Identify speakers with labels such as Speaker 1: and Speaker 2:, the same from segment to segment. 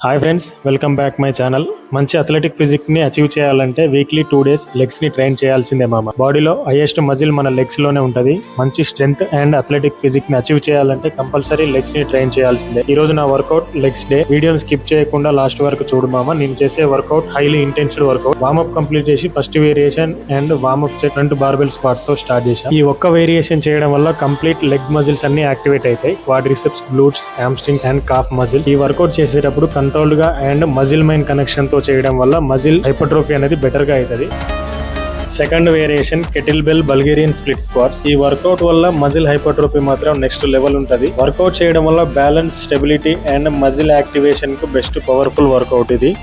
Speaker 1: Hi friends, welcome back my channel. మంచి athletic physique ని achieve చేయాలంటే వీక్లీ 2 days లెగ్స్ ని ట్రైన్ చేయాల్సిందే మామ. బాడీలో హైయెస్ట్ మజిల్ మన లెగ్స్ లోనే ఉంటది. మంచి స్ట్రెంగ్త్ అండ్ అథ్లెటిక్ ఫిజిక్ ని అచీవ్ చేయాలంటే కంపల్సరీ లెగ్స్ ని ట్రైన్ చేయాల్సిందే. ఈ రోజు నా వర్కౌట్ లెగ్స్ డే. వీడియోని స్కిప్ చేయకుండా లాస్ట్ వరకు చూడు మామ. నేను చేసే workout highly intensive workout. Warmup complete చేసి first variation and warmup set front barbell squats తో స్టార్ట్ చేశాను. ఈ ఒక్క వేరియేషన్ చేయడం వల్ల కంప్లీట్ లెగ్ మజిల్స్ అన్ని యాక్టివేట్ అవుతాయి. Quadriceps, glutes, hamstring and calf muscle. ఈ వర్కౌట్ చేసేటప్పుడు కంట్రోల్డ్ గా అండ్ మజిల్ మైన్ కనెక్షన్ తో చేయడం వల్ల మజిల్ హైపర్ట్రోఫీ అనేది బెటర్ గా అవుతుంది. Second variation kettle bell Bulgarian split squats. ఈ వర్కౌట్ వల్ల మజిల్ హైపర్ట్రోఫీ మాత్రం నెక్స్ట్ లెవెల్ ఉంటది. వర్కౌట్ చేయడం వల్ల balance, stability and muscle activation కు బెస్ట్ పవర్ఫుల్ వర్కౌట్ ఇది.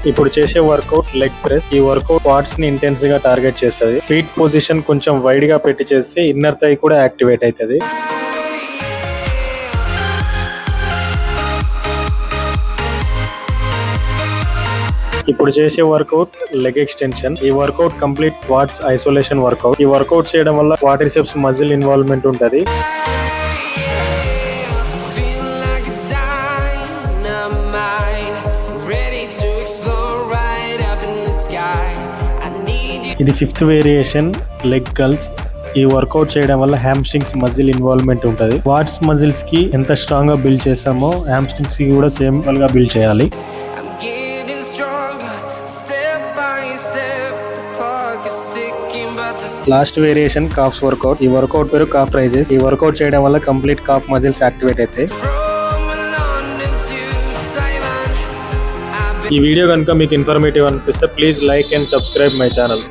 Speaker 1: ఇప్పుడు చేసే వర్కౌట్ లెగ్ ప్రెస్. ఈ వర్కౌట్ క్వాడ్స్ ని ఇంటెన్స్ గా టార్గెట్ చేస్తుంది. ఫీట్ పొజిషన్ కొంచెం వైడ్ గా పెట్టి చేస్తే ఇన్నర్ థై కూడా యాక్టివేట్ అవుతుంది. ఇప్పుడు చేసే వర్కౌట్ లెగ్ ఎక్స్టెన్షన్. ఈ workout complete quads isolation workout. ఈ వర్కౌట్ చేయడం వల్ల క్వాడ్రిసెప్స్ మజిల్ ఇన్వాల్వ్మెంట్ ఉంటది. ఇది ఫిఫ్త్ వేరియేషన్ లెగ్ కర్ల్స్. ఈ వర్కౌట్ చేయడం వల్ల హ్యామ్స్ట్రింగ్స్ మజిల్ ఇన్వాల్వ్మెంట్ ఉంటుంది. క్వాడ్స్ మజిల్స్ కి ఎంత స్ట్రాంగ్ గా బిల్డ్ చేస్తామో హ్యామ్స్ట్రింగ్స్ కి కూడా సేమ్ గా బిల్డ్ చేయాలి. Last variation calves workout. ఈ వర్కౌట్ పేరు కాఫ్ రైజెస్. ఈ వర్కౌట్ చేయడం వల్ల కంప్లీట్ కాఫ్ మజిల్స్ యాక్టివేట్ అవుతాయి. ఈ వీడియో కనుక మీకు ఇన్ఫర్మేటివ్ అనిపిస్తే please like and subscribe my channel.